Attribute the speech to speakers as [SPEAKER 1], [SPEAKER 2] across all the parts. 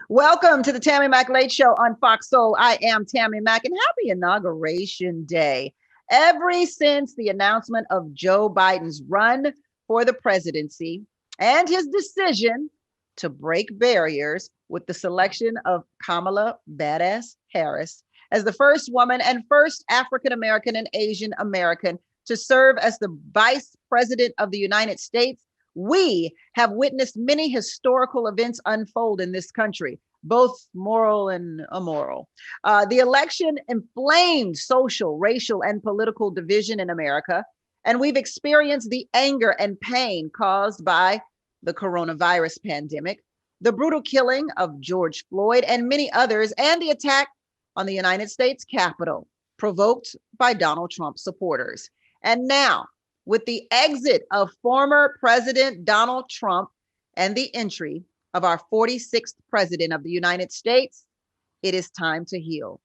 [SPEAKER 1] Welcome to the Tammi Mac Late Show on Fox Soul. I am Tammi Mac, and happy Inauguration Day. Ever since the announcement of Joe Biden's run for the presidency and his decision to break barriers with the selection of Kamala Badass Harris as the first woman and first African American and Asian American to serve as the Vice President of the United States, we have witnessed many historical events unfold in this country, both moral and immoral. The election inflamed social, racial, and political division in America, and we've experienced the anger and pain caused by the coronavirus pandemic, the brutal killing of George Floyd and many others, and the attack on the United States Capitol, provoked by Donald Trump supporters. And now, with the exit of former President Donald Trump and the entry of our 46th President of the United States, it is time to heal.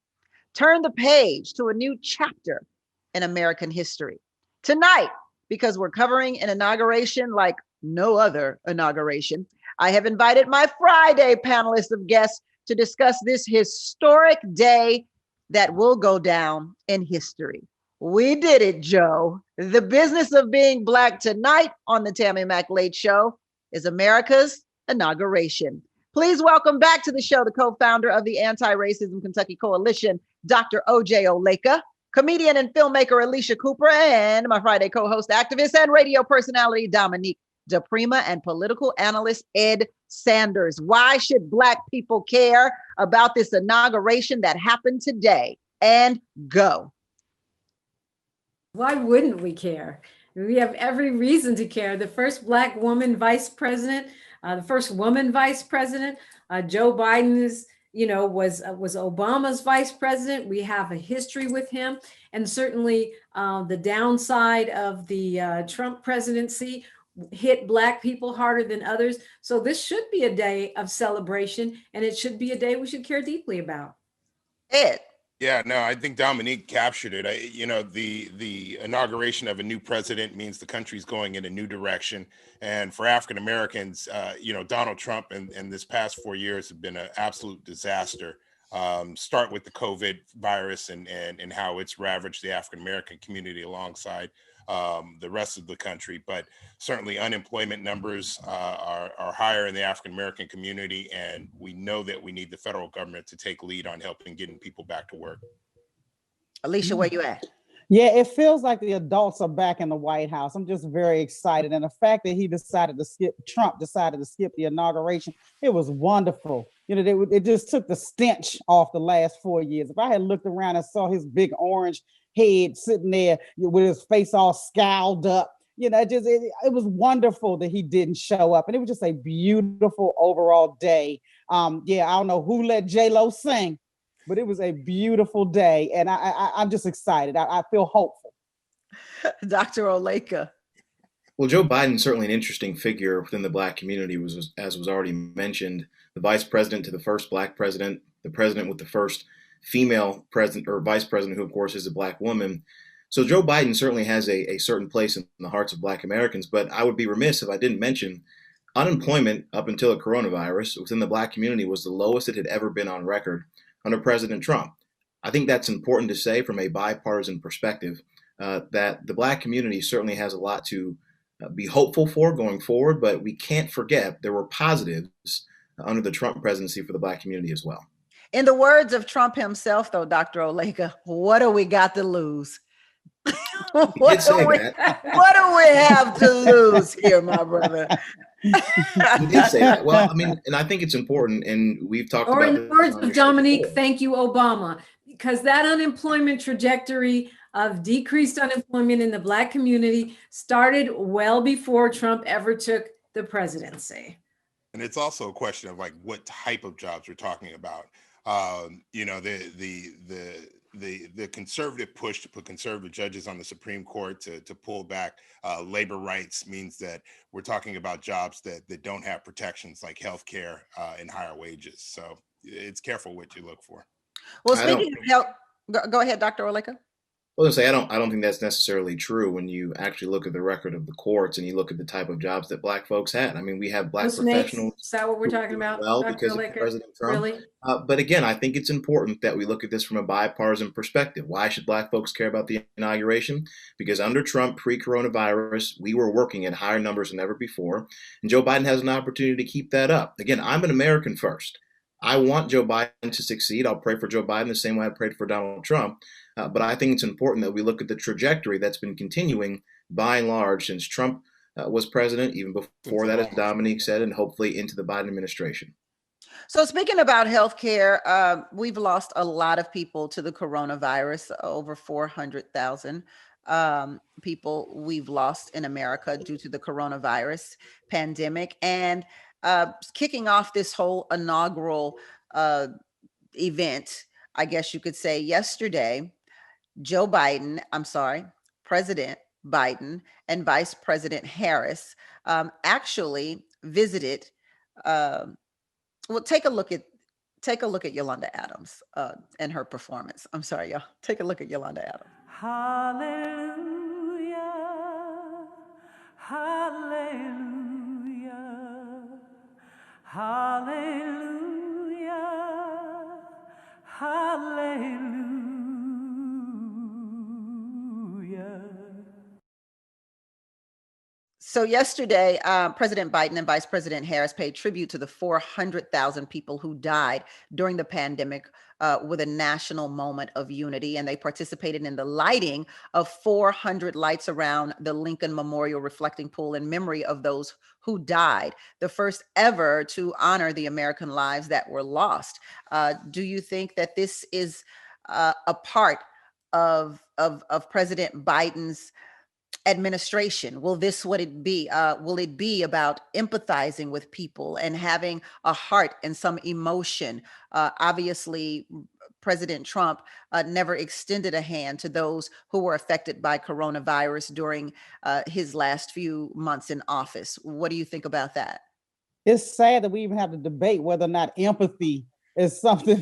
[SPEAKER 1] Turn the page to a new chapter in American history. Tonight, because we're covering an inauguration like no other inauguration, I have invited my Friday panelist of guests to discuss this historic day that will go down in history. We did it, Joe. The business of being Black tonight on the Tammi Mac Late Show is America's inauguration. Please welcome back to the show the co-founder of the Anti-Racism Kentucky Coalition, Dr. O.J. Oleka, comedian and filmmaker Alicia Cooper, and my Friday co-host, activist, and radio personality Dominique DePrima, and political analyst Ed Sanders. Why should Black people care about this inauguration that happened today? And go.
[SPEAKER 2] Why wouldn't we care? We have every reason to care. The first Black woman vice president, the first woman vice president. Joe Biden is, was Obama's vice president. We have a history with him, and certainly the downside of the Trump presidency hit Black people harder than others. So this should be a day of celebration, and it should be a day we should care deeply about.
[SPEAKER 1] Ed.
[SPEAKER 3] Yeah, no, I think Dominique captured it. The inauguration of a new president means the country's going in a new direction. And for African Americans, Donald Trump and this past 4 years have been an absolute disaster. Start with the COVID virus and how it's ravaged the African American community alongside the rest of the country. But certainly unemployment numbers are higher in the African American community, and we know that we need the federal government to take lead on helping getting people back to work.
[SPEAKER 1] Alicia, where you at?
[SPEAKER 4] Yeah, it feels like the adults are back in the White House. I'm just very excited. And the fact that Trump decided to skip the inauguration, it was wonderful. It just took the stench off the last 4 years. If I had looked around and saw his big orange head sitting there with his face all scowled up, it was wonderful that he didn't show up. And it was just a beautiful overall day. I don't know who let J-Lo sing, but it was a beautiful day. And I'm just excited. I feel hopeful.
[SPEAKER 1] Dr. Oleka.
[SPEAKER 5] Well, Joe Biden is certainly an interesting figure within the Black community, as was already mentioned, the vice president to the first Black president, the president with the first female president or vice president, who of course is a Black woman. So Joe Biden certainly has a certain place in the hearts of Black Americans, but I would be remiss if I didn't mention unemployment up until the coronavirus within the Black community was the lowest it had ever been on record under President Trump. I think that's important to say from a bipartisan perspective, that the Black community certainly has a lot to be hopeful for going forward, but we can't forget there were positives under the Trump presidency for the Black community as well.
[SPEAKER 1] In the words of Trump himself, though, Dr. Oleka, what do we got to lose? What do we have to lose here, my brother?
[SPEAKER 5] He did say that. Well, and I think it's important, and we've talked about.
[SPEAKER 2] Or in the words of Dominique, thank you, Obama, because that unemployment trajectory of decreased unemployment in the Black community started well before Trump ever took the presidency.
[SPEAKER 3] And it's also a question of what type of jobs we're talking about. The conservative push to put conservative judges on the Supreme Court to pull back labor rights means that we're talking about jobs that don't have protections like healthcare and higher wages. So it's careful what you look for.
[SPEAKER 1] Well, speaking of health, go ahead, Dr. Oleka.
[SPEAKER 5] Well, I say I don't think that's necessarily true when you actually look at the record of the courts and you look at the type of jobs that Black folks had. I mean, we have Black
[SPEAKER 2] Postmates,
[SPEAKER 5] professionals
[SPEAKER 2] is that what we're
[SPEAKER 5] who
[SPEAKER 2] talking
[SPEAKER 5] did
[SPEAKER 2] about,
[SPEAKER 5] well
[SPEAKER 2] Dr.
[SPEAKER 5] because of
[SPEAKER 2] Oleka?
[SPEAKER 5] President Trump.
[SPEAKER 2] Really?
[SPEAKER 5] But again, I think it's important that we look at this from a bipartisan perspective. Why should Black folks care about the inauguration? Because under Trump, pre-coronavirus, we were working at higher numbers than ever before, and Joe Biden has an opportunity to keep that up. Again, I'm an American first. I want Joe Biden to succeed. I'll pray for Joe Biden the same way I prayed for Donald Trump. But I think it's important that we look at the trajectory that's been continuing by and large since Trump was president, even before that, as Dominique said, and hopefully into the Biden administration.
[SPEAKER 1] So speaking about healthcare, we've lost a lot of people to the coronavirus, over 400,000 people we've lost in America due to the coronavirus pandemic. And kicking off this whole inaugural event, I guess you could say yesterday, President Biden and Vice President Harris actually visited. Well, take a look at Yolanda Adams and her performance. I'm sorry, y'all. Take a look at Yolanda Adams.
[SPEAKER 6] Hallelujah, hallelujah, hallelujah, hallelujah.
[SPEAKER 1] So yesterday, President Biden and Vice President Harris paid tribute to the 400,000 people who died during the pandemic with a national moment of unity. And they participated in the lighting of 400 lights around the Lincoln Memorial Reflecting Pool in memory of those who died, the first ever to honor the American lives that were lost. Do you think that this is a part of President Biden's administration? Will it be about empathizing with people and having a heart and some emotion? Obviously, President Trump never extended a hand to those who were affected by coronavirus during his last few months in office. What do you think about that?
[SPEAKER 4] It's sad that we even have to debate whether or not empathy is something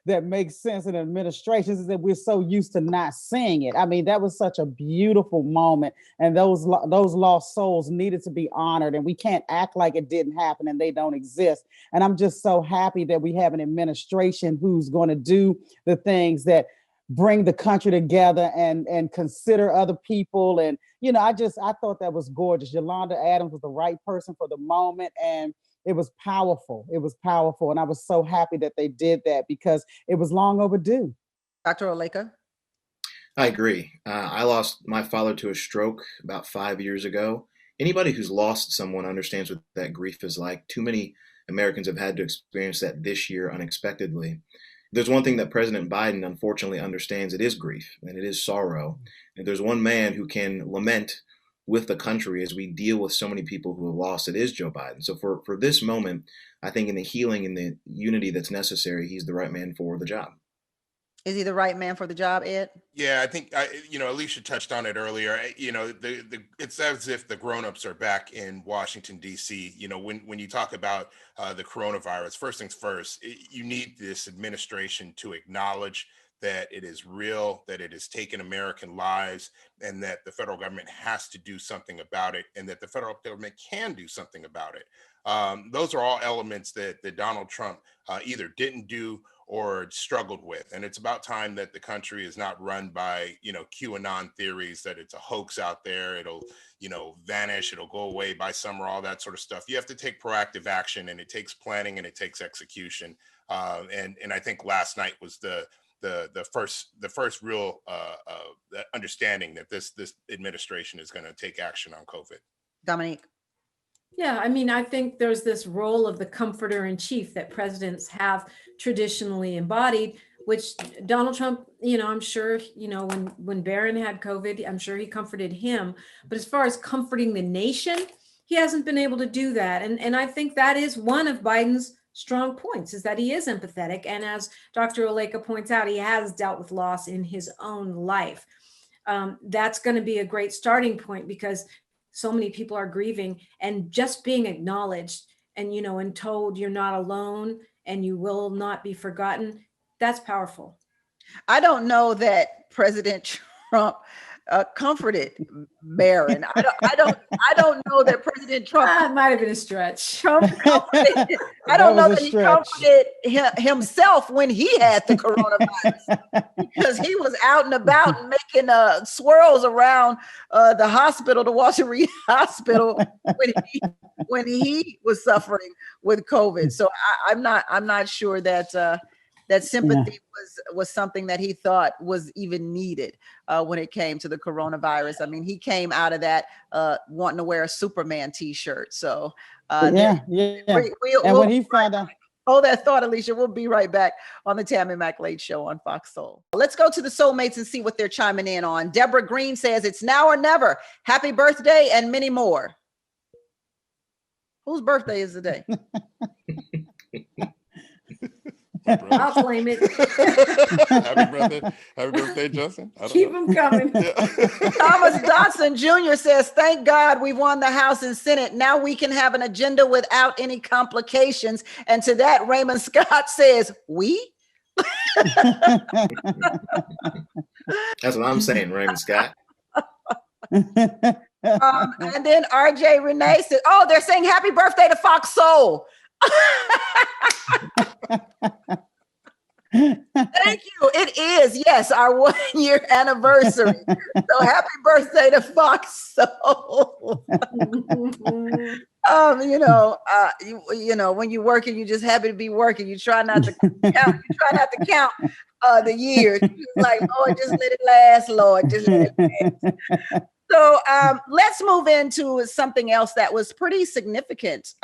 [SPEAKER 4] that makes sense in administrations, is that we're so used to not seeing it. I mean, that was such a beautiful moment, and those lost souls needed to be honored, and we can't act like it didn't happen and they don't exist. And I'm just so happy that we have an administration who's going to do the things that bring the country together and consider other people. And, you know, I thought that was gorgeous. Yolanda Adams was the right person for the moment, and it was powerful. It was powerful. And I was so happy that they did that because it was long overdue.
[SPEAKER 1] Dr. Oleka?
[SPEAKER 5] I agree. I lost my father to a stroke about 5 years ago. Anybody who's lost someone understands what that grief is like. Too many Americans have had to experience that this year unexpectedly. There's one thing that President Biden unfortunately understands: it is grief and it is sorrow. And there's one man who can lament with the country as we deal with so many people who have lost. It is Joe Biden. So for this moment, I think in the healing and the unity that's necessary, he's the right man for the job.
[SPEAKER 1] Is he the right man for the job, Ed?
[SPEAKER 3] Yeah, I think Alicia touched on it earlier. It's as if the grown-ups are back in Washington D.C. You know, when you talk about the coronavirus, first things first, you need this administration to acknowledge that it is real, that it has taken American lives, and that the federal government has to do something about it, and that the federal government can do something about it. Those are all elements that Donald Trump either didn't do or struggled with. And it's about time that the country is not run by, QAnon theories, that it's a hoax out there. It'll, vanish, it'll go away by summer, all that sort of stuff. You have to take proactive action, and it takes planning and it takes execution. And I think last night was the first real understanding that this administration is going to take action on COVID.
[SPEAKER 1] Dominique?
[SPEAKER 2] Yeah, I mean, I think there's this role of the comforter in chief that presidents have traditionally embodied, which Donald Trump, I'm sure, when Barron had COVID, I'm sure he comforted him. But as far as comforting the nation, he hasn't been able to do that. And I think that is one of Biden's strong points, is that he is empathetic. And as Dr. Oleka points out, he has dealt with loss in his own life. That's going to be a great starting point, because so many people are grieving, and just being acknowledged and told you're not alone and you will not be forgotten. That's powerful.
[SPEAKER 1] I don't know that President Trump comforted Barron. I don't know that President Trump
[SPEAKER 2] That might have been a stretch.
[SPEAKER 1] comforted. I don't know that he comforted himself when he had the coronavirus, because he was out and about and making swirls around the hospital, the Walter Reed Hospital, when he was suffering with COVID. So I'm not sure that that sympathy was something that he thought was even needed when it came to the coronavirus. I mean, he came out of that wanting to wear a Superman T-shirt. So
[SPEAKER 4] And when he found out,
[SPEAKER 1] hold that thought, Alicia. We'll be right back on the Tammi Mac Late Show on Fox Soul. Let's go to the Soulmates and see what they're chiming in on. Deborah Green says, "It's now or never. Happy birthday," and many more. Whose birthday is today?
[SPEAKER 2] I'll claim it.
[SPEAKER 3] Happy birthday, Justin.
[SPEAKER 2] Keep them coming.
[SPEAKER 1] Thomas Dodson Jr. says, "Thank God we've won the House and Senate. Now we can have an agenda without any complications." And to that, Raymond Scott says, "We?"
[SPEAKER 5] That's what I'm saying, Raymond Scott.
[SPEAKER 1] And then RJ Renee said, "Oh, they're saying happy birthday to Fox Soul." Thank you. It is, yes, our 1-year anniversary. So happy birthday to Fox Soul. You know, when you're working, you're just happy to be working. You try not to count. You try not to count the years. You're just like, Lord, just let it last. Lord, just let it last. So let's move into something else that was pretty significant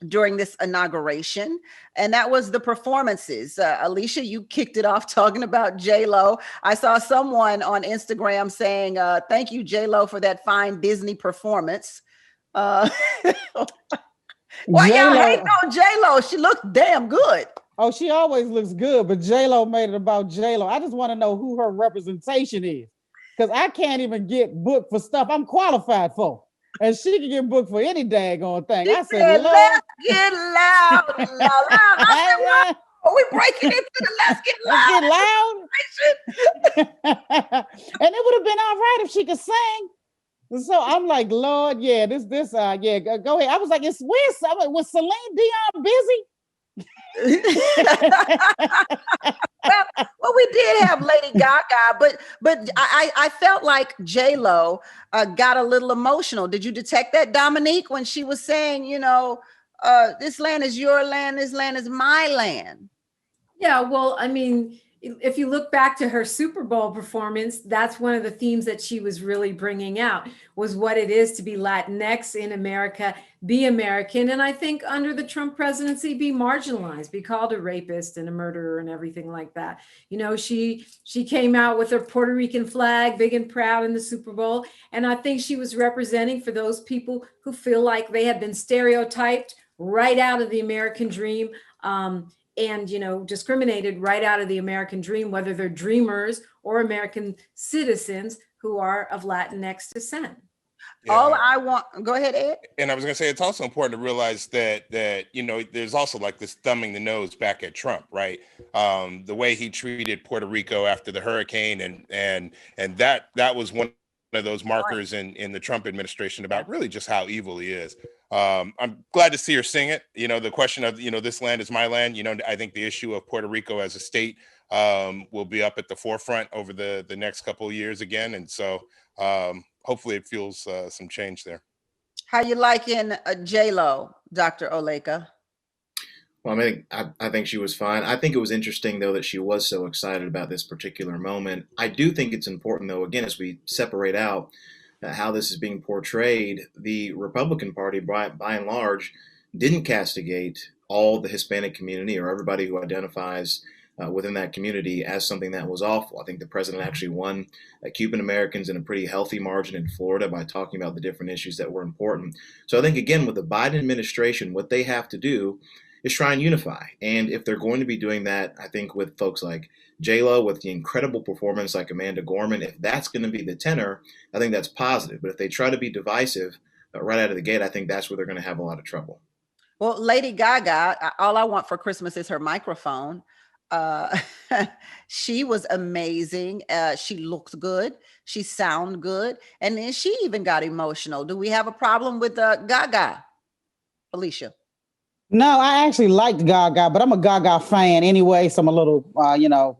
[SPEAKER 1] during this inauguration, and that was the performances. Alicia, you kicked it off talking about J-Lo. I saw someone on Instagram saying, "Thank you, J-Lo, for that fine Disney performance." Why y'all hating on J-Lo? She looked damn good.
[SPEAKER 4] Oh, she always looks good, but J-Lo made it about J-Lo. I just want to know who her representation is, because I can't even get booked for stuff I'm qualified for. And she can get booked for any daggone thing. I said, Lord.
[SPEAKER 1] Let's get loud. I said, "Wow, are we breaking into the Let's Get Loud?"
[SPEAKER 4] And it would have been all right if she could sing. So I'm like, Lord, yeah, go ahead. I was like, was Celine Dion busy?
[SPEAKER 1] Well, we did have Lady Gaga, but I felt like J-Lo got a little emotional. Did you detect that, Dominique, when she was saying, this land is your land, this land is my land?
[SPEAKER 2] Yeah, well, I mean, if you look back to her Super Bowl performance, that's one of the themes that she was really bringing out, was what it is to be Latinx in America, be American. And I think under the Trump presidency, be marginalized, be called a rapist and a murderer and everything like that. She came out with her Puerto Rican flag, big and proud, in the Super Bowl. And I think she was representing for those people who feel like they have been stereotyped right out of the American dream. And discriminated right out of the American dream, whether they're dreamers or American citizens who are of Latinx descent.
[SPEAKER 3] Yeah.
[SPEAKER 1] Go ahead, Ed.
[SPEAKER 3] And I was going to say, it's also important to realize that there's also like this thumbing the nose back at Trump, right? The way he treated Puerto Rico after the hurricane, and that was one of those markers in the Trump administration about really just how evil he is. I'm glad to see her sing it. The question of, this land is my land. I think the issue of Puerto Rico as a state will be up at the forefront over the next couple of years again. And so hopefully it fuels some change there.
[SPEAKER 1] How you liking J-Lo, Dr. Oleka?
[SPEAKER 5] Well, I think she was fine. I think it was interesting, though, that she was so excited about this particular moment. I do think it's important, though, again, as we separate out how this is being portrayed, the Republican Party, by and large, didn't castigate all the Hispanic community or everybody who identifies within that community as something that was awful. I think the president actually won Cuban Americans in a pretty healthy margin in Florida by talking about the different issues that were important. So I think, again, with the Biden administration, what they have to do is try and unify. And if they're going to be doing that, I think with folks like J-Lo, with the incredible performance like Amanda Gorman, if that's going to be the tenor, I think that's positive. But if they try to be divisive right out of the gate, I think that's where they're going to have a lot of trouble.
[SPEAKER 1] Well, Lady Gaga, all I want for Christmas is her microphone. Uh, she was amazing. She looked good. She sounded good. And then she even got emotional. Do we have a problem with Gaga, Alicia?
[SPEAKER 4] No, I actually liked Gaga, but I'm a Gaga fan anyway, so I'm a little,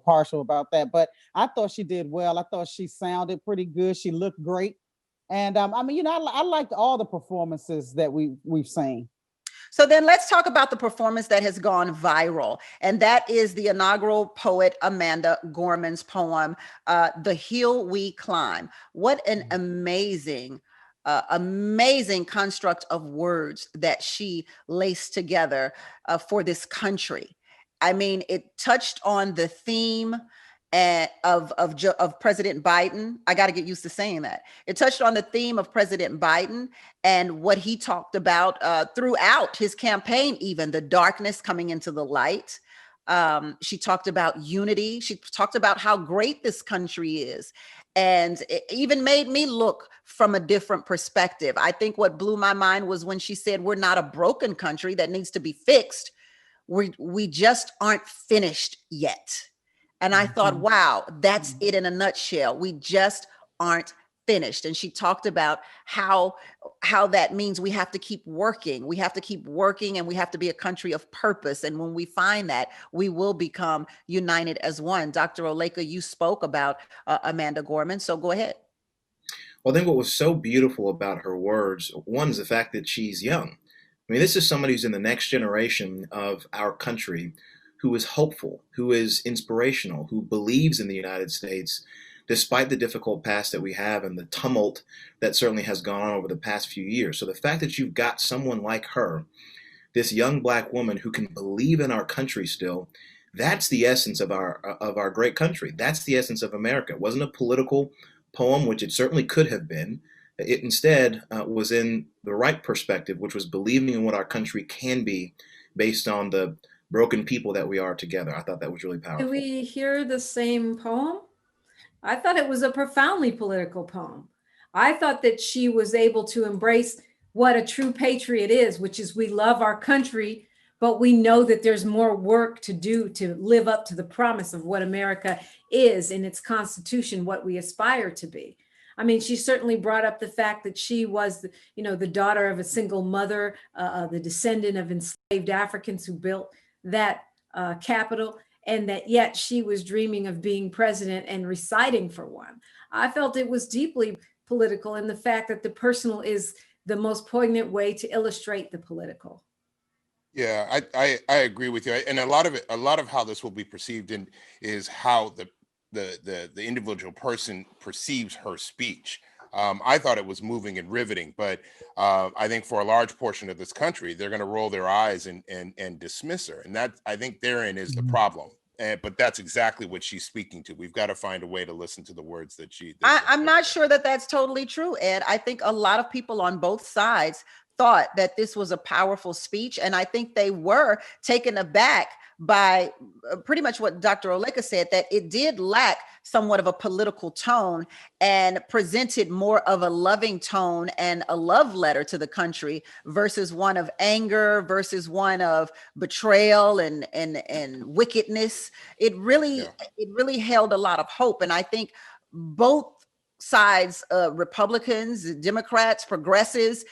[SPEAKER 4] partial about that. But I thought she did well. I thought she sounded pretty good. She looked great, and I liked all the performances that we've seen.
[SPEAKER 1] So then let's talk about the performance that has gone viral, and that is the inaugural poet Amanda Gorman's poem, "The Hill We Climb." What an amazing construct of words that she laced together for this country. I mean, it touched on the theme of President Biden. I got to get used to saying that. It touched on the theme of President Biden and what he talked about throughout his campaign, even the darkness coming into the light. She talked about unity. She talked about how great this country is. And it even made me look from a different perspective. I think what blew my mind was when she said, we're not a broken country that needs to be fixed. We just aren't finished yet. And I thought, wow, that's it in a nutshell. We just aren't finished. And she talked about how that means we have to keep working. We have to keep working, and we have to be a country of purpose. And when we find that, we will become united as one. Dr. Oleka, you spoke about Amanda Gorman, so go ahead.
[SPEAKER 5] Well, I think what was so beautiful about her words, one is the fact that she's young. I mean, this is somebody who's in the next generation of our country, who is hopeful, who is inspirational, who believes in the United States, despite the difficult past that we have and the tumult that certainly has gone on over the past few years. So the fact that you've got someone like her, this young Black woman who can believe in our country still, that's the essence of our great country. That's the essence of America. It wasn't a political poem, which it certainly could have been. It instead was in the right perspective, which was believing in what our country can be based on the broken people that we are together. I thought that was really powerful.
[SPEAKER 2] Do we hear the same poem? I thought it was a profoundly political poem. I thought that she was able to embrace what a true patriot is, which is we love our country, but we know that there's more work to do to live up to the promise of what America is in its Constitution, what we aspire to be. I mean, she certainly brought up the fact that she was, the daughter of a single mother, the descendant of enslaved Africans who built that capital, and that yet she was dreaming of being president and reciting for one. I felt it was deeply political in the fact that the personal is the most poignant way to illustrate the political.
[SPEAKER 3] Yeah, I agree with you. And a lot of how this will be perceived is how the individual person perceives her speech. I thought it was moving and riveting, but I think for a large portion of this country, they're going to roll their eyes and dismiss her. And that, I think, therein is the problem. But that's exactly what she's speaking to. We've got to find a way to listen to the words that
[SPEAKER 1] I'm not sure that that's totally true, Ed. I think a lot of people on both sides thought that this was a powerful speech, and I think they were taken aback by pretty much what Dr. Oleka said, that it did lack somewhat of a political tone and presented more of a loving tone and a love letter to the country versus one of anger, versus one of betrayal and wickedness. It really held a lot of hope. And I think both sides, Republicans, Democrats, progressives,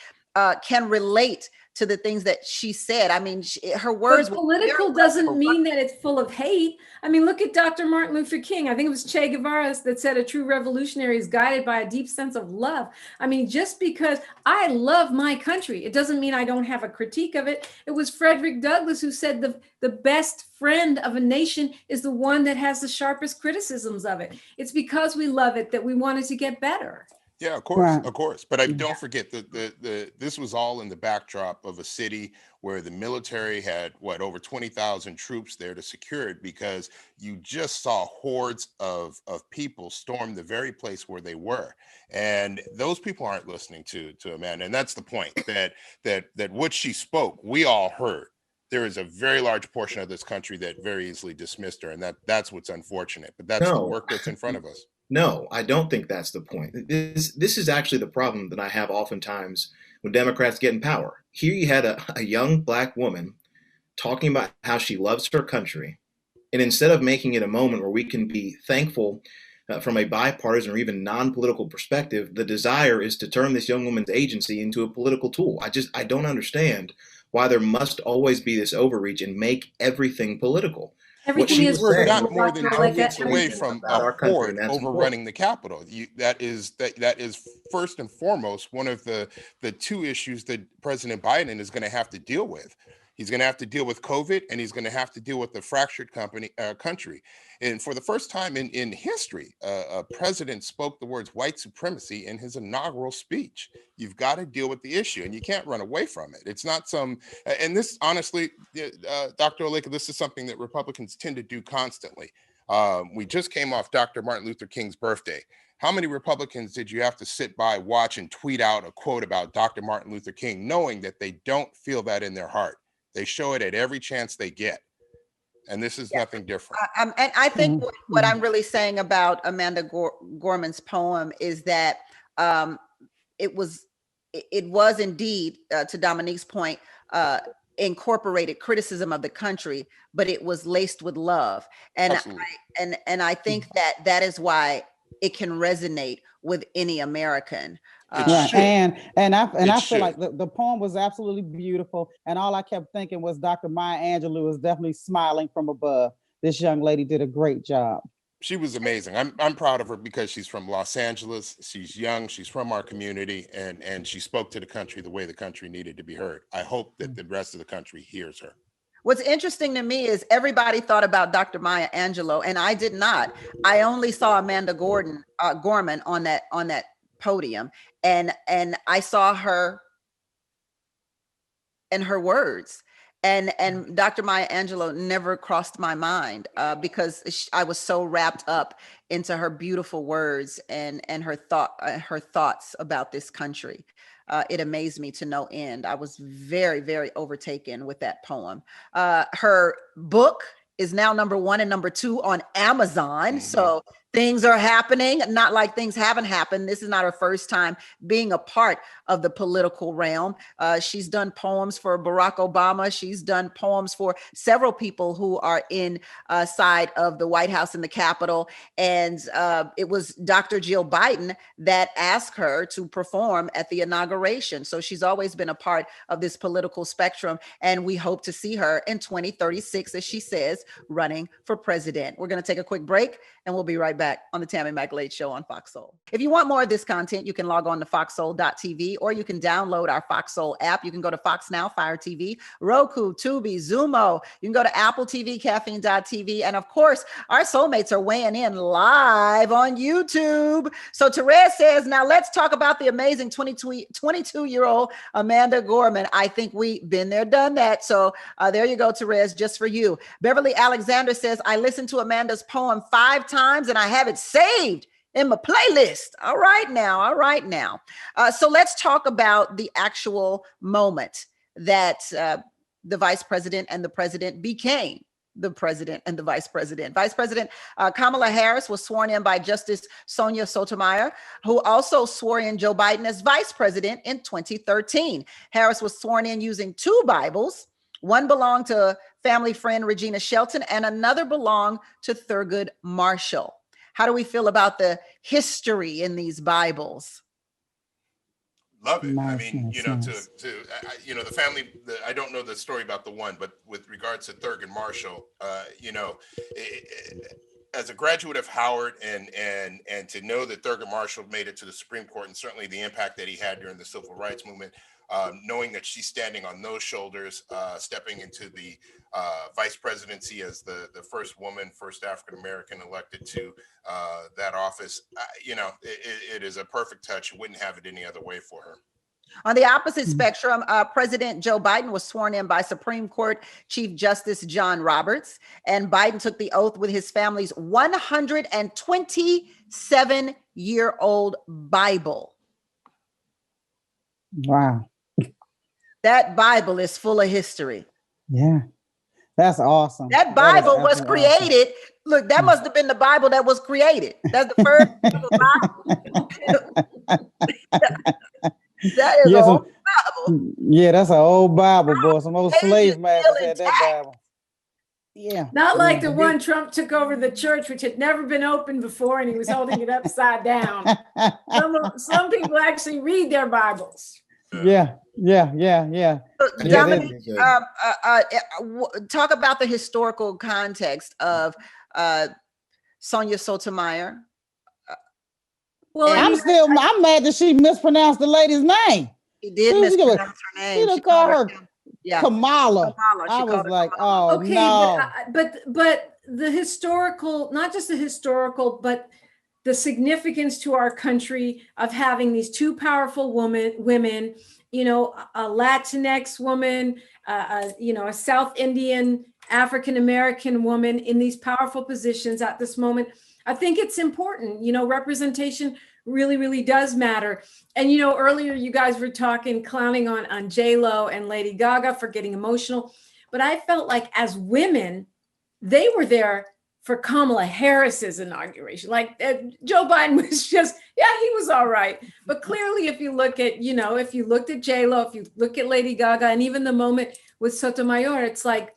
[SPEAKER 1] can relate to the things that she said. I mean, her words.
[SPEAKER 2] But political doesn't mean that it's full of hate. I mean, look at Dr. Martin Luther King. I think it was Che Guevara that said a true revolutionary is guided by a deep sense of love. I mean, just because I love my country, it doesn't mean I don't have a critique of it. It was Frederick Douglass who said the best friend of a nation is the one that has the sharpest criticisms of it. It's because we love it that we want it to get better.
[SPEAKER 3] Yeah, of course, of course. But don't forget that this was all in the backdrop of a city where the military had over 20,000 troops there to secure it, because you just saw hordes of people storm the very place where they were, and those people aren't listening to Amanda. And that's the point, that what she spoke, we all heard. There is a very large portion of this country that very easily dismissed her, and that's what's unfortunate. But that's the work that's in front of us.
[SPEAKER 5] No, I don't think that's the point. This is actually the problem that I have oftentimes when Democrats get in power. Here you had a young Black woman talking about how she loves her country, And instead of making it a moment where we can be thankful from a bipartisan or even non-political perspective, the desire is to turn this young woman's agency into a political tool. I don't understand why there must always be this overreach and make everything political.
[SPEAKER 2] Everything is
[SPEAKER 3] We're
[SPEAKER 2] political,
[SPEAKER 3] not more than
[SPEAKER 2] Dr.
[SPEAKER 3] 2
[SPEAKER 2] Like
[SPEAKER 3] weeks
[SPEAKER 2] that,
[SPEAKER 3] away
[SPEAKER 2] everything.
[SPEAKER 3] from
[SPEAKER 5] about
[SPEAKER 3] a
[SPEAKER 5] our country,
[SPEAKER 3] horde
[SPEAKER 5] and that's
[SPEAKER 3] overrunning the Capitol. That is first and foremost one of the two issues that President Biden is going to have to deal with. He's going to have to deal with COVID, and he's going to have to deal with the fractured country. And for the first time in history, a president spoke the words white supremacy in his inaugural speech. You've got to deal with the issue, and you can't run away from it. It's not and this, honestly, Dr. Oleka, this is something that Republicans tend to do constantly. We just came off Dr. Martin Luther King's birthday. How many Republicans did you have to sit by, watch, and tweet out a quote about Dr. Martin Luther King, knowing that they don't feel that in their heart? They show it at every chance they get. And this is nothing different.
[SPEAKER 1] And I think what I'm really saying about Amanda Gorman's poem is that it was indeed, to Dominique's point, incorporated criticism of the country, but it was laced with love. And I think that is why it can resonate with any American.
[SPEAKER 4] And I feel like the poem was absolutely beautiful. And all I kept thinking was Dr. Maya Angelou is definitely smiling from above. This young lady did a great job.
[SPEAKER 3] She was amazing. I'm proud of her because she's from Los Angeles. She's young. She's from our community, and she spoke to the country the way the country needed to be heard. I hope that the rest of the country hears her.
[SPEAKER 1] What's interesting to me is everybody thought about Dr. Maya Angelou, and I did not. I only saw Amanda Gorman on that podium, and I saw her and her words, and Dr. Maya Angelou never crossed my mind because I was so wrapped up into her beautiful words and her thoughts about this country. It amazed me to no end. I was very, very overtaken with that poem. Her book is now #1 and #2 on Amazon. So things are happening, not like things haven't happened. This is not her first time being a part of the political realm. She's done poems for Barack Obama. She's done poems for several people who are inside of the White House and the Capitol. And it was Dr. Jill Biden that asked her to perform at the inauguration. So she's always been a part of this political spectrum. And we hope to see her in 2036, as she says, running for president. We're going to take a quick break, and we'll be right back on the Tammi Mac Late Show on Fox Soul. If you want more of this content, you can log on to foxsoul.tv, or you can download our Fox Soul app. You can go to Fox Now, Fire TV, Roku, Tubi, Zumo. You can go to Apple TV, caffeine.tv. And of course, our soulmates are weighing in live on YouTube. So Therese says, now let's talk about the amazing 22-year-old Amanda Gorman. I think we've been there, done that. So there you go, Therese, just for you. Beverly Alexander says, I listened to Amanda's poem 5 times and I have it saved in my playlist. All right now. So let's talk about the actual moment that the vice president and the president became the president and the vice president. Vice President Kamala Harris was sworn in by Justice Sonia Sotomayor, who also swore in Joe Biden as vice president in 2013. Harris was sworn in using 2 Bibles. One belonged to family friend Regina Shelton, and another belonged to Thurgood Marshall. How do we feel about the history in these Bibles?
[SPEAKER 3] Love it. I mean, the family, I don't know the story about the one, but with regards to Thurgood Marshall, as a graduate of Howard and to know that Thurgood Marshall made it to the Supreme Court, and certainly the impact that he had during the civil rights movement, knowing that she's standing on those shoulders, stepping into the vice presidency as the first woman, first African-American elected to that office, it is a perfect touch. You wouldn't have it any other way for her.
[SPEAKER 1] On the opposite spectrum, President Joe Biden was sworn in by Supreme Court Chief Justice John Roberts, and Biden took the oath with his family's 127-year-old Bible.
[SPEAKER 4] Wow.
[SPEAKER 1] That Bible is full of history.
[SPEAKER 4] Yeah, that's awesome.
[SPEAKER 1] That Bible was created. Awesome. Look, that must have been the Bible that was created. That's the first Bible. That is an old Bible.
[SPEAKER 4] Yeah, that's an old Bible, boy. Some old slave masters had that Bible. Yeah.
[SPEAKER 2] Not like
[SPEAKER 4] yeah.
[SPEAKER 2] the one Trump took over the church, which had never been opened before, and he was holding it upside down. Some people actually read their Bibles.
[SPEAKER 4] Yeah. Yeah. Yeah.
[SPEAKER 1] Dominique,
[SPEAKER 5] they-
[SPEAKER 1] talk about the historical context of Sonia Sotomayor.
[SPEAKER 2] Well,
[SPEAKER 1] And
[SPEAKER 4] I'm mad that she mispronounced the lady's name.
[SPEAKER 1] she did
[SPEAKER 4] She was
[SPEAKER 1] mispronounce her name.
[SPEAKER 4] She done called her
[SPEAKER 1] yeah.
[SPEAKER 4] Kamala.
[SPEAKER 1] Kamala. She
[SPEAKER 4] I
[SPEAKER 1] called
[SPEAKER 4] was
[SPEAKER 1] her
[SPEAKER 4] like,
[SPEAKER 1] Kamala.
[SPEAKER 4] oh
[SPEAKER 2] okay,
[SPEAKER 4] no.
[SPEAKER 2] but the historical, not just the historical, but the significance to our country of having these two powerful women, you know, a Latinx woman, you know, a South Indian African American woman in these powerful positions at this moment. I think it's important. You know, representation really, really does matter. And, you know, earlier you guys were clowning on J-Lo and Lady Gaga for getting emotional. But I felt like as women, they were there for Kamala Harris's inauguration. Like Joe Biden was just, yeah, he was all right. But clearly, if you look at, you know, if you looked at J-Lo, if you look at Lady Gaga, and even the moment with Sotomayor, it's like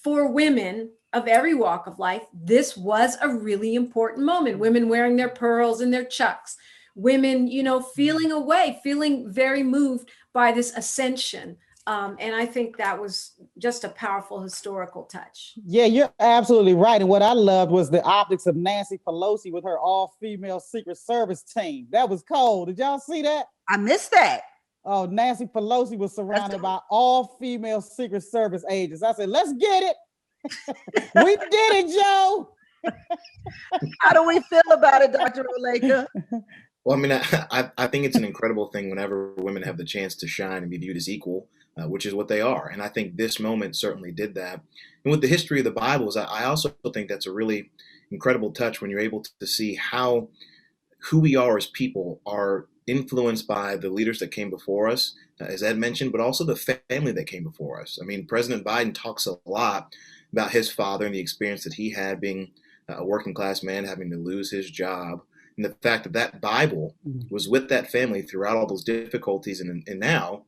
[SPEAKER 2] for women of every walk of life, this was a really important moment. Women wearing their pearls and their chucks, women, you know, feeling very moved by this ascension. And I think that was just a powerful historical touch.
[SPEAKER 4] Yeah, you're absolutely right. And what I loved was the optics of Nancy Pelosi with her all-female Secret Service team. That was cold. Did y'all see that?
[SPEAKER 1] I missed that.
[SPEAKER 4] Oh, Nancy Pelosi was surrounded by all-female Secret Service agents. I said, let's get it. We did it, Joe.
[SPEAKER 1] How do we feel about it, Dr. Oleka?
[SPEAKER 5] Well, I mean, I think it's an incredible thing whenever women have the chance to shine and be viewed as equal, which is what they are. And I think this moment certainly did that. And with the history of the Bibles, I also think that's a really incredible touch when you're able to see how who we are as people are influenced by the leaders that came before us, as Ed mentioned, but also the family that came before us. I mean, President Biden talks a lot about his father and the experience that he had being a working class man, having to lose his job. And the fact that that Bible was with that family throughout all those difficulties, and now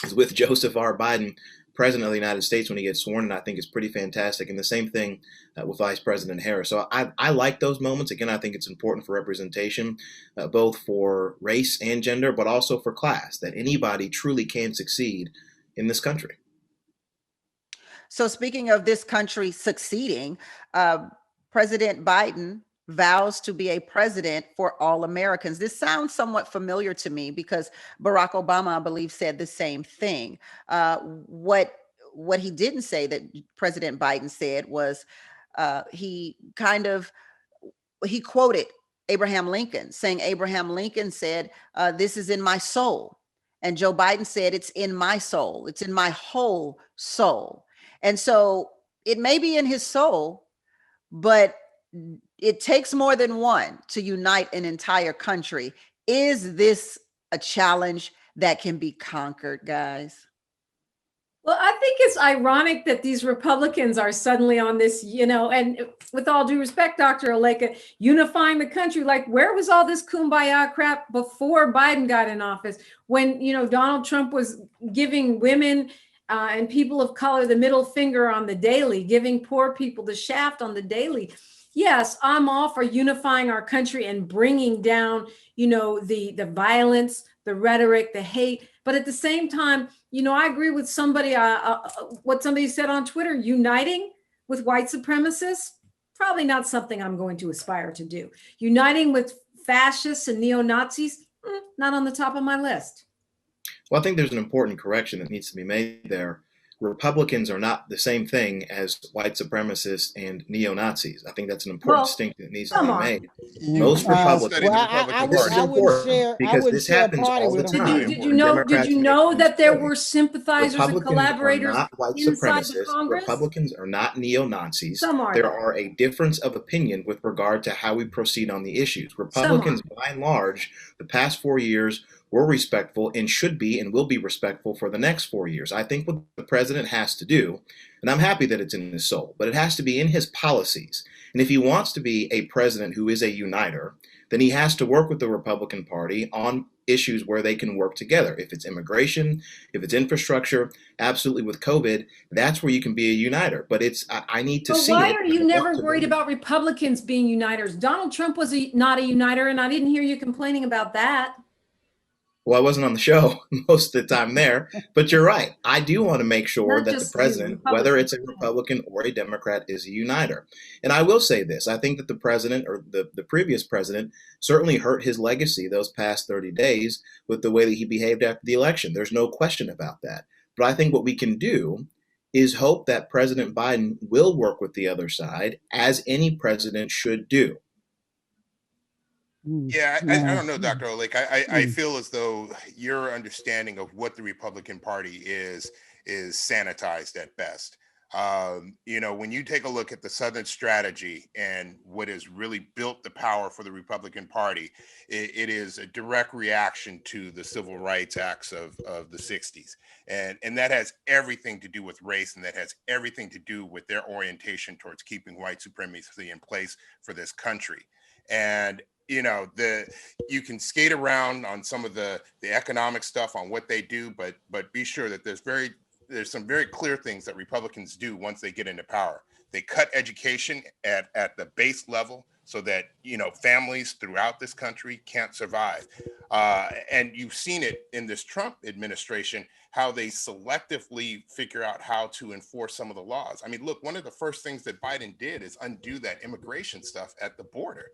[SPEAKER 5] is with Joseph R. Biden, President of the United States, when he gets sworn in, I think is pretty fantastic. And the same thing with Vice President Harris. So I like those moments. Again, I think it's important for representation, both for race and gender, but also for class, that anybody truly can succeed in this country.
[SPEAKER 1] So speaking of this country succeeding, President Biden vows to be a president for all Americans. This sounds somewhat familiar to me because Barack Obama, I believe, said the same thing. What he didn't say that President Biden said was he quoted Abraham Lincoln, saying Abraham Lincoln said, "This is in my soul." And Joe Biden said, "It's in my soul. It's in my whole soul." And so it may be in his soul, but it takes more than one to unite an entire country. Is this a challenge that can be conquered, guys?
[SPEAKER 2] Well, I think it's ironic that these Republicans are suddenly on this, you know, and with all due respect, Dr. Oleka, unifying the country. Like, where was all this kumbaya crap before Biden got in office? When, you know, Donald Trump was giving women and people of color the middle finger on the daily, giving poor people the shaft on the daily. Yes, I'm all for unifying our country and bringing down, you know, the violence, the rhetoric, the hate. But at the same time, you know, I agree with somebody, what somebody said on Twitter, uniting with white supremacists, probably not something I'm going to aspire to do. Uniting with fascists and neo-Nazis, not on the top of my list.
[SPEAKER 5] Well, I think there's an important correction that needs to be made there. Republicans are not the same thing as white supremacists and neo-Nazis. I think that's an important distinction that needs to be made. Most Republicans,
[SPEAKER 4] this is important
[SPEAKER 5] because this happens all the time.
[SPEAKER 2] Did you know that there were sympathizers and collaborators
[SPEAKER 5] not white
[SPEAKER 2] inside the
[SPEAKER 5] supremacists.
[SPEAKER 2] Congress?
[SPEAKER 5] Republicans are not neo-Nazis.
[SPEAKER 2] There
[SPEAKER 5] are a difference of opinion with regard to how we proceed on the issues. Republicans, by and large, the past 4 years were respectful and should be and will be respectful for the next 4 years. I think what the president has to do, and I'm happy that it's in his soul, but it has to be in his policies. And if he wants to be a president who is a uniter, then he has to work with the Republican Party on issues where they can work together. If it's immigration, if it's infrastructure, absolutely with COVID, that's where you can be a uniter. But I need to see it.
[SPEAKER 2] Why are you never worried about Republicans being uniters? Donald Trump was not a uniter, and I didn't hear you complaining about that.
[SPEAKER 5] Well, I wasn't on the show most of the time there, but you're right. I do want to make sure that the president, whether it's a Republican or a Democrat, is a uniter. And I will say this. I think that the president, or the previous president, certainly hurt his legacy those past 30 days with the way that he behaved after the election. There's no question about that. But I think what we can do is hope that President Biden will work with the other side, as any president should do.
[SPEAKER 3] Yeah, I don't know, Dr. Olik. I feel as though your understanding of what the Republican Party is sanitized at best. When you take a look at the Southern strategy and what has really built the power for the Republican Party, it is a direct reaction to the Civil Rights Acts of the 60s. And that has everything to do with race, and that has everything to do with their orientation towards keeping white supremacy in place for this country. And you can skate around on some of the economic stuff on what they do, but be sure that there's some very clear things that Republicans do once they get into power. They cut education at the base level so that families throughout this country can't survive. And you've seen it in this Trump administration, how they selectively figure out how to enforce some of the laws. I mean, look, one of the first things that Biden did is undo that immigration stuff at the border.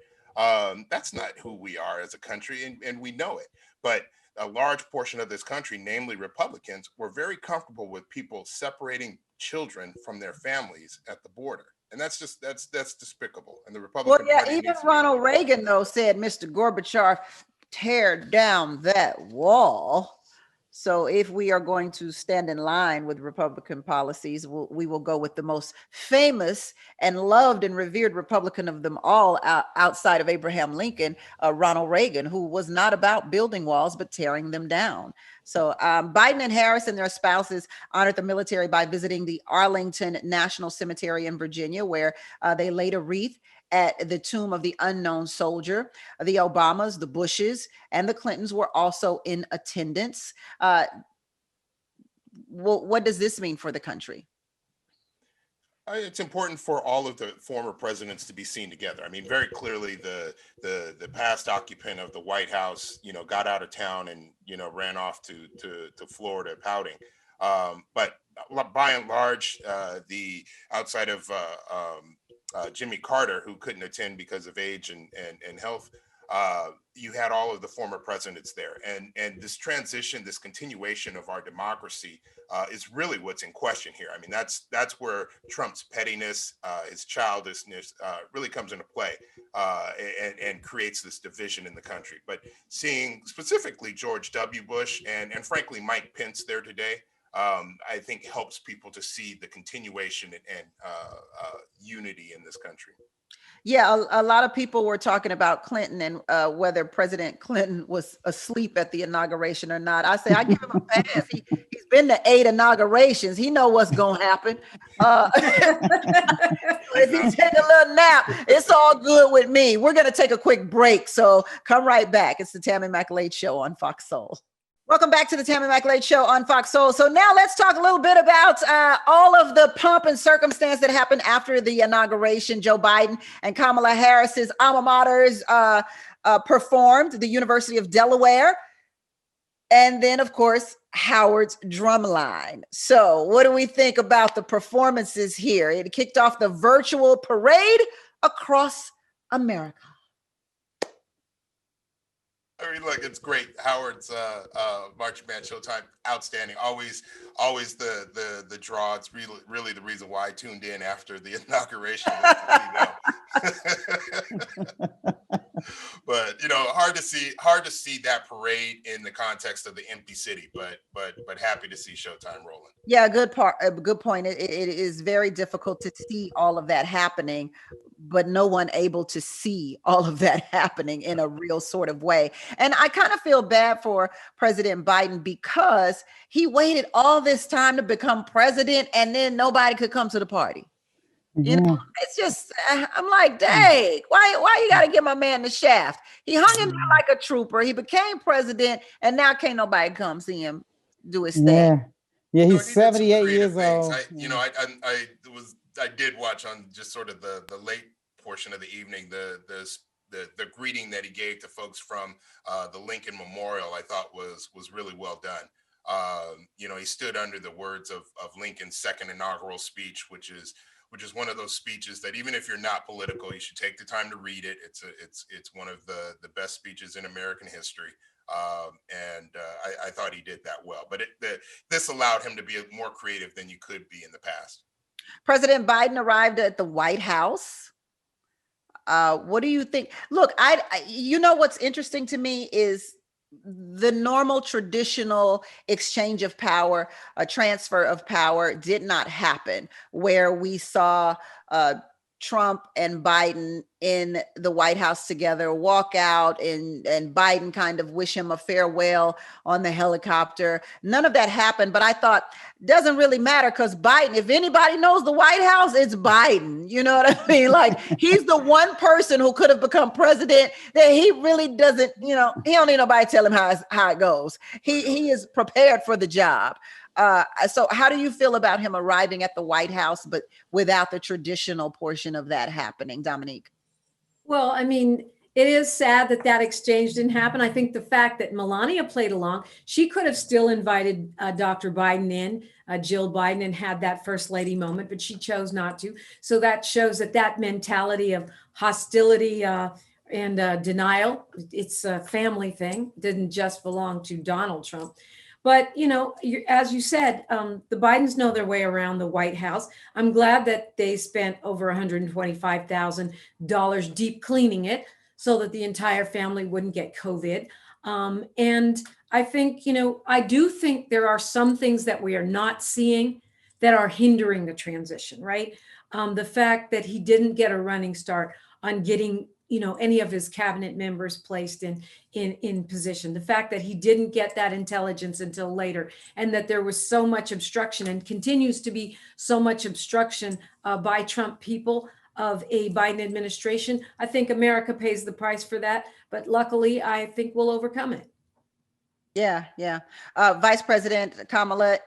[SPEAKER 3] That's not who we are as a country, and we know it. But a large portion of this country, namely Republicans, were very comfortable with people separating children from their families at the border. And that's despicable. And the Republican Party
[SPEAKER 1] even Ronald Reagan, though, said, Mr. Gorbachev, tear down that wall. So if we are going to stand in line with Republican policies, we will go with the most famous and loved and revered Republican of them all outside of Abraham Lincoln, Ronald Reagan, who was not about building walls, but tearing them down. So Biden and Harris and their spouses honored the military by visiting the Arlington National Cemetery in Virginia, where they laid a wreath at the tomb of the unknown soldier. The Obamas, the Bushes, and the Clintons were also in attendance. What does this mean for the country?
[SPEAKER 3] It's important for all of the former presidents to be seen together. I mean, very clearly, the past occupant of the White House, got out of town and ran off to Florida pouting. But by and large, the outside of Jimmy Carter, who couldn't attend because of age and health, you had all of the former presidents there. And this transition, this continuation of our democracy is really what's in question here. I mean, that's where Trump's pettiness, his childishness really comes into play and creates this division in the country. But seeing specifically George W. Bush and frankly Mike Pence there today, I think helps people to see the continuation and unity in this country.
[SPEAKER 1] Yeah, a lot of people were talking about Clinton and whether President Clinton was asleep at the inauguration or not. I say I give him a pass. He's been to 8 inaugurations. He know what's going to happen. If he take a little nap, it's all good with me. We're going to take a quick break, so come right back. It's the Tammi Mac Late Show on Fox Soul. Welcome back to the Tammi Mac Late Show on Fox Soul. So now let's talk a little bit about all of the pomp and circumstance that happened after the inauguration. Joe Biden and Kamala Harris's alma maters performed, the University of Delaware. And then, of course, Howard's Drumline. So what do we think about the performances here? It kicked off the virtual parade across America.
[SPEAKER 3] I mean, look, it's great. Howard's Marching Band Showtime, outstanding. Always the draw. It's really the reason why I tuned in after the inauguration. But hard to see that parade in the context of the empty city. But happy to see Showtime rolling.
[SPEAKER 1] Yeah, good point. It is very difficult to see all of that happening, but no one able to see all of that happening in a real sort of way. And I kind of feel bad for President Biden because he waited all this time to become president and then nobody could come to the party. You know,
[SPEAKER 4] Yeah.
[SPEAKER 1] it's just I'm like, dang, why you gotta give my man the shaft? He hung in there like a trooper. He became president, and now can't nobody come see him do his thing.
[SPEAKER 4] Yeah. Yeah,
[SPEAKER 3] No,
[SPEAKER 4] he's
[SPEAKER 3] and he did some
[SPEAKER 4] 78
[SPEAKER 3] creative
[SPEAKER 4] years
[SPEAKER 3] things.
[SPEAKER 4] old. Yeah.
[SPEAKER 3] I did watch on just sort of the late portion of the evening the greeting that he gave to folks from the Lincoln Memorial. I thought was really well done. He stood under the words of Lincoln's second inaugural speech, which is one of those speeches that even if you're not political, you should take the time to read it. It's one of the best speeches in American history. I thought he did that well, but this allowed him to be more creative than you could be in the past.
[SPEAKER 1] President Biden arrived at the White House. What do you think? Look, you know what's interesting to me is the normal traditional exchange of power, a transfer of power did not happen where we saw Trump and Biden in the White House together walk out and Biden kind of wish him a farewell on the helicopter. None of that happened, but I thought doesn't really matter because Biden, if anybody knows the White House, it's Biden. You know what I mean? Like he's the one person who could have become president that he really doesn't, he don't need nobody tell him how it goes. He is prepared for the job. So how do you feel about him arriving at the White House, but without the traditional portion of that happening, Dominique?
[SPEAKER 2] Well, I mean, it is sad that exchange didn't happen. I think the fact that Melania played along, she could have still invited Dr. Biden in, Jill Biden, and had that first lady moment, but she chose not to. So that shows that mentality of hostility and denial, it's a family thing, didn't just belong to Donald Trump. But, as you said, the Bidens know their way around the White House. I'm glad that they spent over $125,000 deep cleaning it so that the entire family wouldn't get COVID. And I think, I do think there are some things that we are not seeing that are hindering the transition, right? The fact that he didn't get a running start on getting any of his cabinet members placed in position. The fact that he didn't get that intelligence until later, and that there was so much obstruction and continues to be so much obstruction by Trump people of a Biden administration. I think America pays the price for that, but luckily I think we'll overcome it.
[SPEAKER 1] Yeah. Vice President Kamala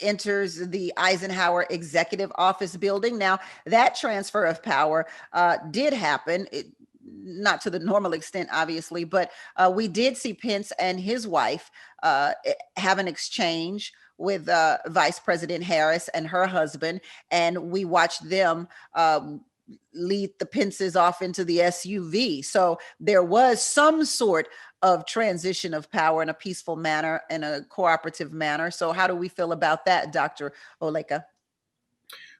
[SPEAKER 1] enters the Eisenhower Executive Office building. Now, that transfer of power did happen. Not to the normal extent, obviously, but we did see Pence and his wife have an exchange with Vice President Harris and her husband, and we watched them lead the Pences off into the SUV. So there was some sort of transition of power in a peaceful manner, in a cooperative manner. So how do we feel about that, Dr. Oleka?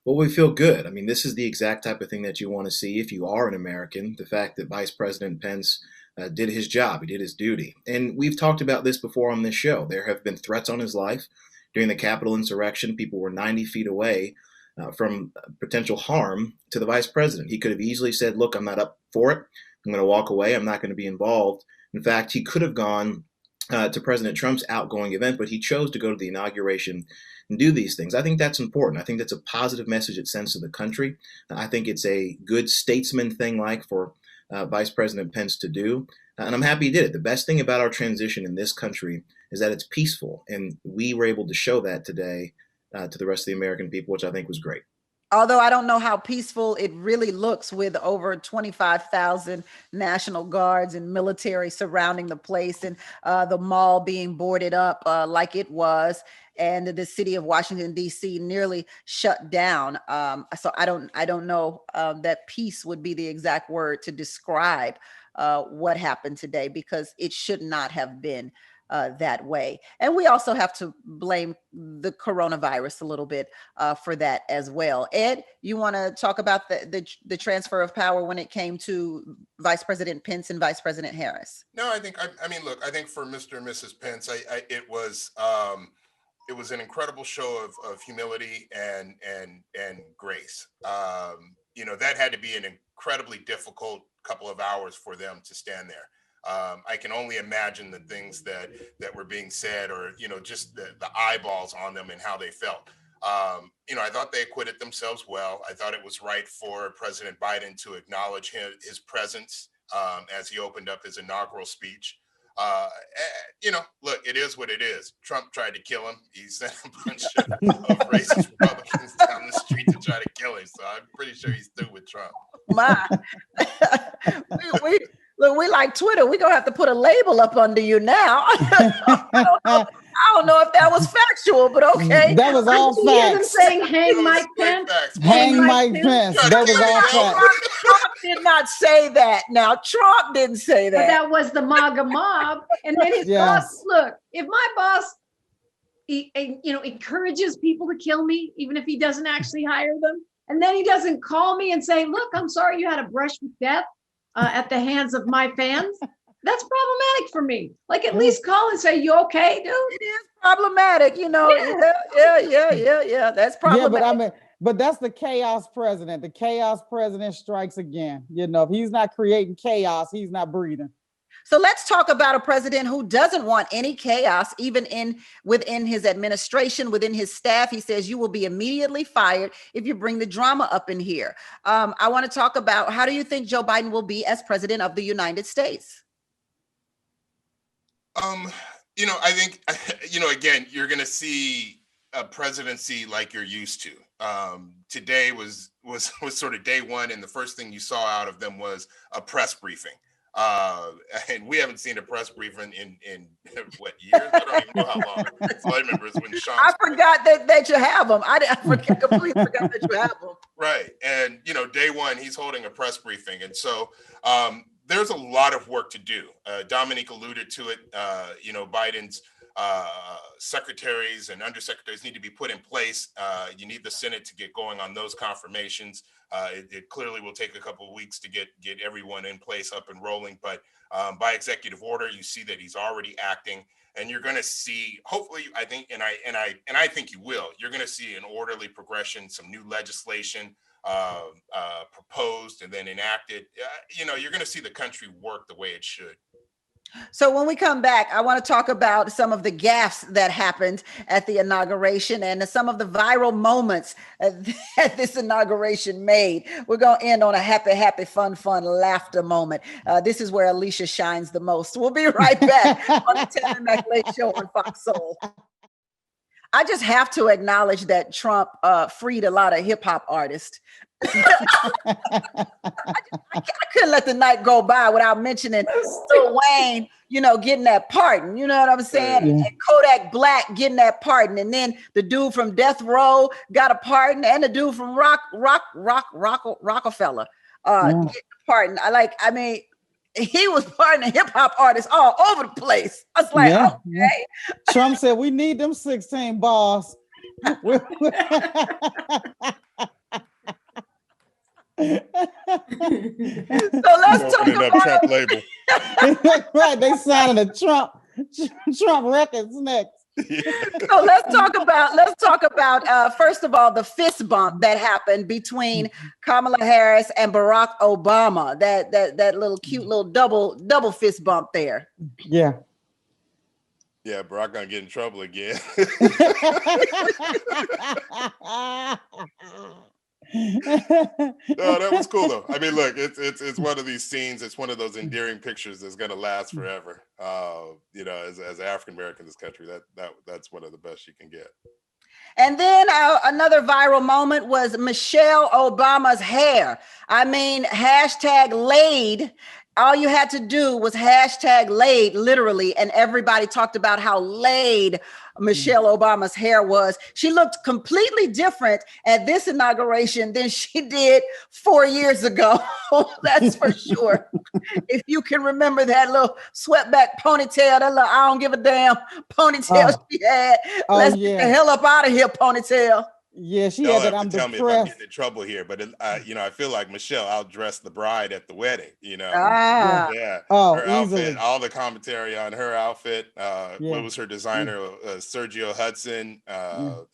[SPEAKER 5] Well, we feel good. I mean, this is the exact type of thing that you want to see if you are an American. The fact that Vice President Pence did his job, he did his duty. And we've talked about this before on this show. There have been threats on his life. During the Capitol insurrection, people were 90 feet away from potential harm to the vice president. He could have easily said, look, I'm not up for it. I'm going to walk away. I'm not going to be involved. In fact, he could have gone to President Trump's outgoing event, but he chose to go to the inauguration and do these things. I think that's important. I think that's a positive message it sends to the country. I think it's a good statesman thing for Vice President Pence to do. And I'm happy he did it. The best thing about our transition in this country is that it's peaceful. And we were able to show that today to the rest of the American people, which I think was great.
[SPEAKER 1] Although I don't know how peaceful it really looks with over 25,000 National Guards and military surrounding the place, and the mall being boarded up like it was, and the city of Washington, D.C. nearly shut down. So I don't know that peace would be the exact word to describe what happened today, because it should not have been that way. And we also have to blame the coronavirus a little bit for that as well. Ed, you want to talk about the transfer of power when it came to Vice President Pence and Vice President Harris?
[SPEAKER 3] No, I think I think for Mr. and Mrs. Pence, it was an incredible show of humility and grace. That had to be an incredibly difficult couple of hours for them to stand there. I can only imagine the things that were being said, or just the eyeballs on them and how they felt. I thought they acquitted themselves well. I thought it was right for President Biden to acknowledge his presence as he opened up his inaugural speech. Look, it is what it is. Trump tried to kill him. He sent a bunch of racist Republicans down the street to try to kill him. So I'm pretty sure he's through with Trump.
[SPEAKER 1] My, we like Twitter. We're gonna have to put a label up under you now. I don't know if that was factual, but okay.
[SPEAKER 4] That was all
[SPEAKER 2] I hear them
[SPEAKER 4] facts.
[SPEAKER 2] saying, "Hang Mike Pence."
[SPEAKER 4] Hang Mike Pence. That was all facts.
[SPEAKER 1] Trump did not say that. Now, Trump didn't say
[SPEAKER 2] But
[SPEAKER 1] that.
[SPEAKER 2] that was the MAGA mob. And then his
[SPEAKER 4] Yes.
[SPEAKER 2] boss, look, if my boss, encourages people to kill me, even if he doesn't actually hire them, and then he doesn't call me and say, look, I'm sorry you had a brush with death at the hands of my fans, that's problematic for me. Like, at least call and say, you okay, dude?
[SPEAKER 1] It is problematic, Yeah. That's problematic.
[SPEAKER 4] But that's the chaos president. The chaos president strikes again. If he's not creating chaos, he's not breathing.
[SPEAKER 1] So let's talk about a president who doesn't want any chaos, even within his administration, within his staff. He says you will be immediately fired if you bring the drama up in here. I want to talk about, how do you think Joe Biden will be as president of the United States?
[SPEAKER 3] I think, again, you're going to see a presidency like you're used to. Today was sort of day one, and the first thing you saw out of them was a press briefing. And we haven't seen a press briefing in what years? I don't even know how long. So I remember it's when Sean.
[SPEAKER 1] I forgot that you have them. Completely forgot that you have them.
[SPEAKER 3] Right, and day one he's holding a press briefing, and so there's a lot of work to do. Dominique alluded to it. Biden's secretaries and undersecretaries need to be put in place. You need the Senate to get going on those confirmations. It clearly will take a couple of weeks to get everyone in place, up and rolling. But by executive order, you see that he's already acting, and you're going to see, hopefully, I think, and I think you will. You're going to see an orderly progression, some new legislation proposed and then enacted. You're going to see the country work the way it should.
[SPEAKER 1] So when we come back, I want to talk about some of the gaffes that happened at the inauguration and some of the viral moments that this inauguration made. We're going to end on a happy, fun laughter moment. This is where Alicia shines the most. We'll be right back on the Tammi Mac Late Show on Fox Soul. I just have to acknowledge that Trump freed a lot of hip hop artists. I couldn't let the night go by without mentioning Lil Wayne, getting that pardon. You know what I'm saying?
[SPEAKER 4] Yeah.
[SPEAKER 1] And Kodak Black getting that pardon, and then the dude from Death Row got a pardon, and the dude from Rockefeller getting a pardon. He was pardoning hip hop artists all over the place. I was like, okay.
[SPEAKER 4] Trump said we need them 16 bars.
[SPEAKER 1] So let's talk about
[SPEAKER 3] Trump label.
[SPEAKER 4] Right, they signing a Trump records next.
[SPEAKER 1] So let's talk about first of all the fist bump that happened between Kamala Harris and Barack Obama. That little cute little double fist bump there.
[SPEAKER 4] Yeah.
[SPEAKER 3] Yeah, Barack gonna get in trouble again. No, that was cool though. Look, it's one of these scenes. It's one of those endearing pictures that's gonna last forever. As an African American in this country, that's one of the best you can get.
[SPEAKER 1] And then another viral moment was Michelle Obama's hair. #laid. All you had to do was #laid, literally, and everybody talked about how laid Michelle Obama's hair was. She looked completely different at this inauguration than she did 4 years ago. That's for sure. If you can remember that little swept-back ponytail, that little I don't give a damn ponytail she had. Let's get the hell up out of here, ponytail.
[SPEAKER 4] Yeah, she
[SPEAKER 3] Y'all
[SPEAKER 4] had that.
[SPEAKER 3] have
[SPEAKER 4] I'm
[SPEAKER 3] to tell me if I'm
[SPEAKER 4] depressed.
[SPEAKER 3] getting in trouble here, but I feel like Michelle outdressed the bride at the wedding.
[SPEAKER 1] Yeah.
[SPEAKER 4] Oh,
[SPEAKER 3] her
[SPEAKER 4] easily.
[SPEAKER 3] outfit, all the commentary on her outfit. What was her designer? Sergio Hudson. That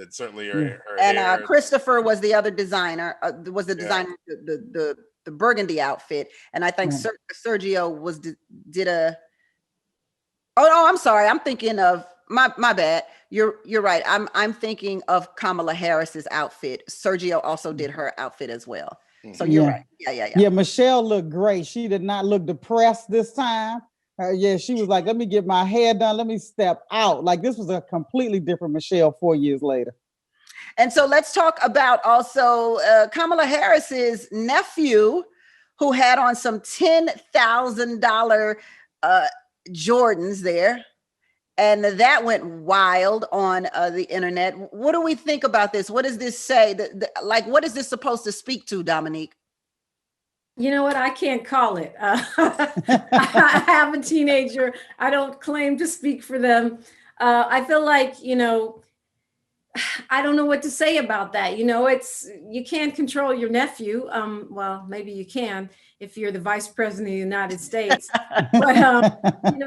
[SPEAKER 3] certainly her
[SPEAKER 1] And
[SPEAKER 3] hair.
[SPEAKER 1] Christopher was the other designer. Was the designer the burgundy outfit, and I think Sergio did a. Oh no, I'm sorry. I'm thinking of my bad. You're right. I'm thinking of Kamala Harris's outfit. Sergio also did her outfit as well. So you're
[SPEAKER 4] Yeah.
[SPEAKER 1] right. Yeah.
[SPEAKER 4] Yeah, Michelle looked great. She did not look depressed this time. Yeah, she was like, let me get my hair done. Let me step out. Like this was a completely different Michelle 4 years later.
[SPEAKER 1] And so let's talk about also Kamala Harris's nephew, who had on some $10,000 Jordans there. And that went wild on the internet. What do we think about this? What does this say? Like, what is this supposed to speak to, Dominique?
[SPEAKER 2] You know what? I can't call it. I have a teenager. I don't claim to speak for them. I feel like, I don't know what to say about that. You can't control your nephew. Well, maybe you can if you're the vice president of the United States. But,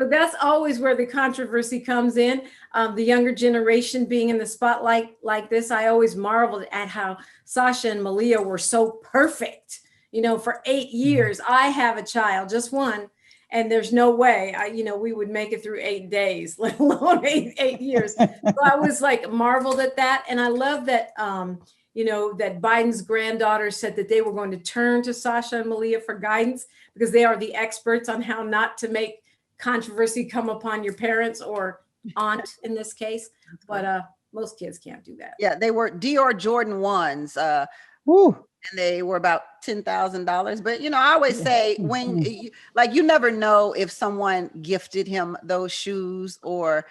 [SPEAKER 2] that's always where the controversy comes in. The younger generation being in the spotlight like this, I always marveled at how Sasha and Malia were so perfect. For 8 years. I have a child, just one, and there's no way we would make it through 8 days, let alone eight years. So I was like marveled at that. And I love that, that Biden's granddaughter said that they were going to turn to Sasha and Malia for guidance because they are the experts on how not to make controversy come upon your parents or aunt in this case. But most kids can't do that.
[SPEAKER 1] Yeah, they were Dior Jordan 1s.
[SPEAKER 4] Woo.
[SPEAKER 1] And they were about $10,000. But, I always say when you never know if someone gifted him those shoes or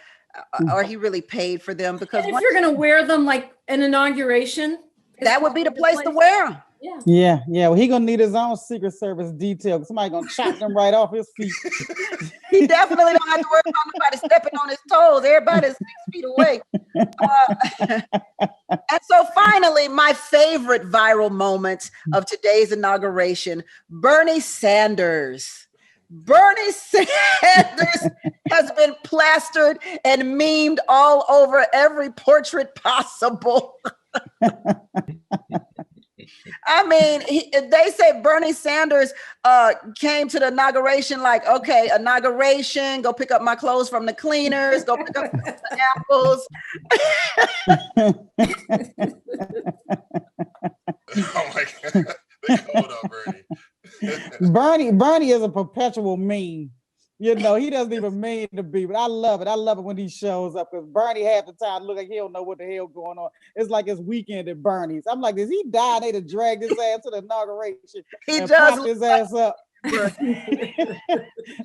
[SPEAKER 1] he really paid for them, because
[SPEAKER 2] if you're going to wear them like an inauguration,
[SPEAKER 1] that would be the place to wear them.
[SPEAKER 2] Yeah.
[SPEAKER 4] Well, he gonna need his own Secret Service detail. Somebody gonna chop them right off his feet.
[SPEAKER 1] He definitely don't have to worry about nobody stepping on his toes. Everybody's 6 feet away. And so finally, my favorite viral moment of today's inauguration, Bernie Sanders. Bernie Sanders has been plastered and memed all over every portrait possible. I mean, they say Bernie Sanders came to the inauguration like, okay, inauguration, go pick up my clothes from the cleaners, go pick up the apples.
[SPEAKER 3] Oh my God. They called out Bernie.
[SPEAKER 4] Bernie is a perpetual meme. He doesn't even mean to be, but I love it. I love it when he shows up because Bernie half the time look like he don't know what the hell going on. It's like his weekend at Bernie's. I'm like, is he dying? They to drag his ass to the inauguration.
[SPEAKER 1] He
[SPEAKER 4] and
[SPEAKER 1] does
[SPEAKER 4] prop his ass up.
[SPEAKER 1] They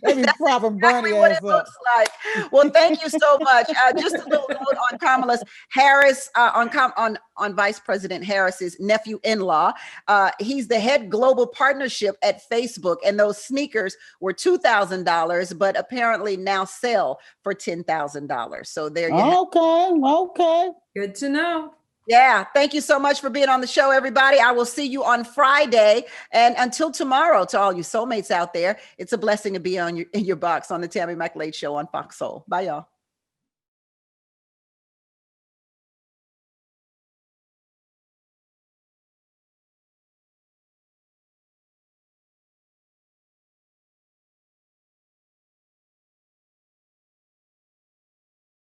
[SPEAKER 4] be propping Bernie
[SPEAKER 1] what
[SPEAKER 4] ass
[SPEAKER 1] it looks like. Well, thank you so much. Just a little note on Kamala's Harris, on Vice President Harris's nephew-in-law. He's the head global partnership at Facebook, and those sneakers were $2,000, but apparently now sell for $10,000. So there you have it.
[SPEAKER 4] Okay.
[SPEAKER 2] Good to know.
[SPEAKER 1] Yeah, thank you so much for being on the show, everybody. I will see you on Friday. And until tomorrow, to all you soulmates out there, it's a blessing to be in your box on the Tammi Mac Late Show on Fox Soul. Bye, y'all.